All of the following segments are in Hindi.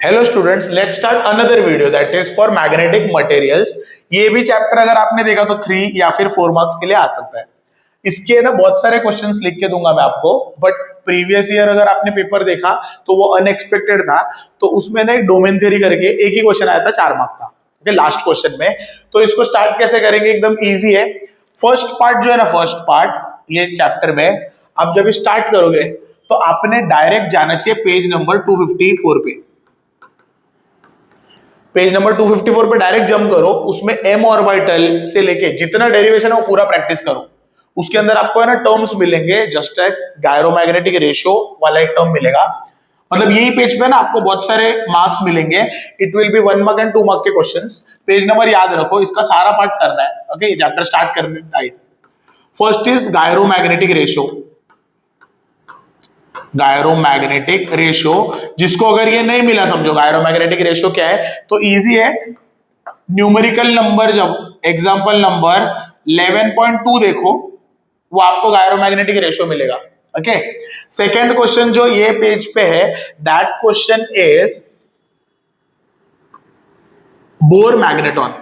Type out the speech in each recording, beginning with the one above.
Hello students, let's start another video that is for magnetic materials. ये भी चैप्टर अगर आपने देखा तो 3 या फिर 4 मार्क्स के लिए आ सकता है। इसके ना बहुत सारे क्वेश्चंस लिख के दूंगा मैं आपको, बट प्रीवियस ईयर अगर आपने पेपर देखा तो वो अनएक्सपेक्टेड था। तो उसमें ना एक डोमेन थ्योरी करके एक ही क्वेश्चन आया था 4 मार्क का, ओके, लास्ट क्वेश्चन में। तो इसको स्टार्ट कैसे करेंगे, एकदम ईजी है। फर्स्ट पार्ट जो है ना, फर्स्ट पार्ट ये चैप्टर में आप जब स्टार्ट करोगे तो आपने डायरेक्ट जाना चाहिए पेज नंबर 254 पे। पेज नंबर 254 पे डायरेक्ट जंप करो, उसमें एम ऑर्बिटल से लेके जितना डेरिवेशन है वो पूरा प्रैक्टिस करो। उसके अंदर आपको है ना टर्म्स मिलेंगे, जस्ट एक गायरोमैग्नेटिक रेशियो वाला एक टर्म मिलेगा। मतलब यही पेज पे ना आपको बहुत सारे मार्क्स मिलेंगे। It will be 1 mark and 2 mark के क्वेश्चंस। पेज नंबर याद रखो, इसका सारा पार्ट करना है। ओके, ये चैप्टर स्टार्ट करने time. First is gyromagnetic ratio. Gyromagnetic ratio, जिसको अगर ये नहीं मिला समझो गायरोमैग्नेटिक रेशियो क्या है, तो इजी है। न्यूमेरिकल नंबर, जब एग्जांपल नंबर 11.2 देखो, वो आपको गायरोमैग्नेटिक रेशियो मिलेगा। ओके, सेकंड क्वेश्चन जो ये पेज पे है, that question is bore magneton.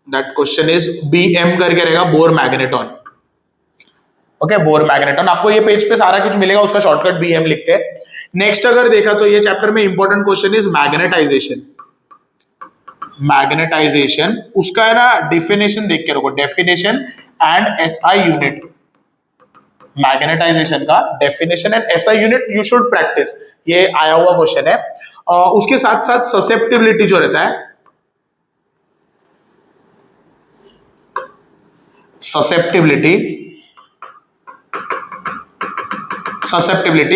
That question is BM करके रहेगा, bore magneton. Okay, bore magneton. आपको ये पेज पे सारा कुछ मिलेगा, उसका शॉर्टकट BM लिखते हैं। नेक्स्ट अगर देखा तो ये चैप्टर में important question is magnetisation. Magnetisation, उसका है ना डेफिनेशन देख के रखो, definition and SI unit. Magnetisation का definition and SI unit you should practise, ये आया हुआ क्वेश्चन है। उसके साथ साथ ससेप्टिबिलिटी जो रहता है, ससेप्टिबिलिटी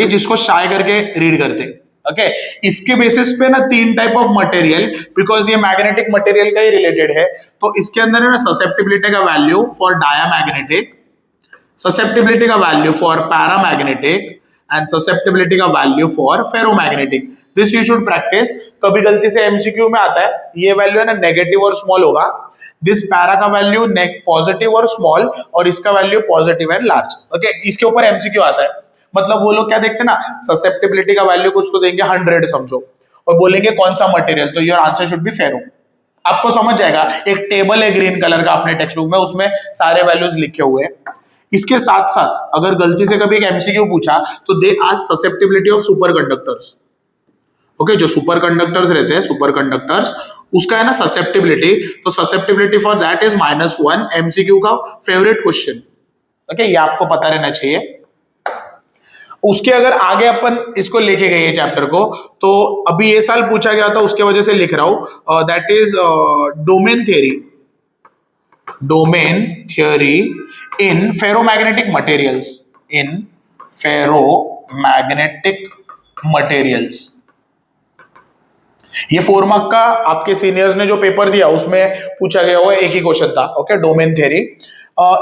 जिसको शाय करके रीड करते हैं। ओके, इसके बेसिस पे ना 3 टाइप ऑफ मटेरियल, बिकॉज ये मैग्नेटिक मटेरियल का ही रिलेटेड है, तो इसके अंदर है ना ससेप्टिबिलिटी का वैल्यू फॉर डायामैग्नेटिक, ससेप्टिबिलिटी का value for paramagnetic and susceptibility का value for ferromagnetic. This you should practise. कभी गलती से MCQ में आता है, ये वैल्यू है ना नेगेटिव और स्मॉल होगा। दिस पैरा का वैल्यू पॉजिटिव और स्मॉल, और इसका value positive and large. Okay, इसके ऊपर MCQ आता है। मतलब वो लोग क्या देखते हैं ना, ससेप्टिबिलिटी का वैल्यू कुछ तो देंगे 100 समझो, और बोलेंगे कौन सा मटेरियल, तो योर आंसर शुड बी फेरो। आपको समझ जाएगा, एक टेबल है ग्रीन कलर का अपने टेक्स्ट बुक में, उसमें सारे वैल्यूज लिखे हुए हैं। इसके साथ साथ अगर गलती से कभी एक MCQ पूछा तो they ask susceptibility of super conductors. Okay, जो सुपर कंडक्टर्स रहते हैं, सुपर कंडक्टर्स, उसका है ना ससेप्टिबिलिटी, तो susceptibility for that is -1, MCQ का फेवरेट क्वेश्चन। ओके, ये आपको पता रहना चाहिए। उसके अगर आगे अपन इसको लेके गए चैप्टर को, तो अभी ये साल पूछा गया था, उसके वजह से लिख रहा हूं, that is domain theory. Domain theory in ferromagnetic materials, in ferromagnetic materials. ये 4 मार्क का आपके सीनियर्स ने जो पेपर दिया उसमें पूछा गया हुआ एक ही क्वेश्चन था। ओके, डोमेन थियरी,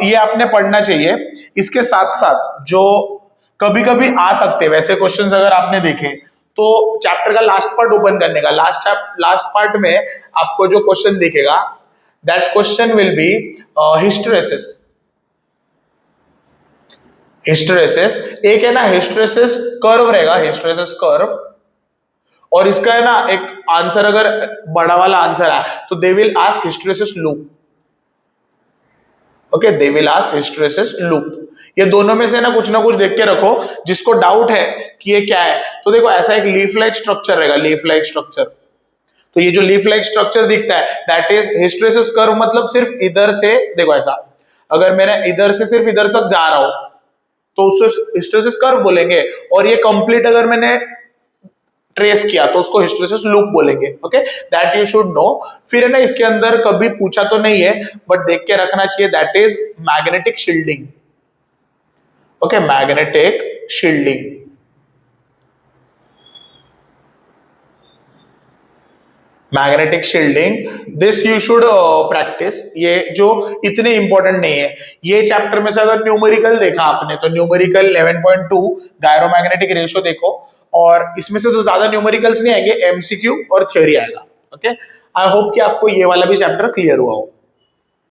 ये आपने पढ़ना चाहिए। इसके साथ साथ जो कभी कभी आ सकते वैसे क्वेश्चंस अगर आपने देखे, तो चैप्टर का लास्ट पार्ट ओपन करने का, लास्ट पार्ट में आपको जो क्वेश्चन दिखेगा, that question will be hysteresis. Hysteresis एक है ना, हिस्टेरेसिस कर्व रहेगा, हिस्टेरेसिस कर्व, और इसका है ना एक आंसर अगर बड़ा वाला आंसर है तो they will ask hysteresis loop. Okay, they will ask hysteresis loop. ये दोनों में से ना कुछ देख के रखो। जिसको डाउट है कि ये क्या है, तो देखो ऐसा एक लीफ लाइक स्ट्रक्चर रहेगा, लीफ लाइक स्ट्रक्चर। तो ये जो लीफ लाइक स्ट्रक्चर दिखता है, दैट इज हिस्टेरेसिस कर्व। मतलब सिर्फ इधर से देखो, ऐसा अगर मैं इधर से सिर्फ इधर तक जा रहा हूं तो उसको हिस्टेरेसिस कर्व बोलेंगे, और ये कंप्लीट अगर मैंने ट्रेस किया तो उसको हिस्टेरेसिस लूप बोलेंगे। Okay, that you should know. फिर है ना, इसके अंदर कभी पूछा तो नहीं है, बट देख के रखना चाहिए, that is magnetic shielding. Okay, magnetic shielding. Magnetic shielding, this you should practise. ये जो इतने इंपॉर्टेंट नहीं है, ये चैप्टर में से अगर न्यूमेरिकल देखा आपने तो न्यूमेरिकल 11.2 गायरोमैग्नेटिक रेशियो देखो, और इसमें से तो ज्यादा न्यूमेरिकल्स नहीं आएंगे, MCQ और थ्योरी आएगा। ओके, आई होप कि आपको ये वाला भी चैप्टर क्लियर हुआ हो।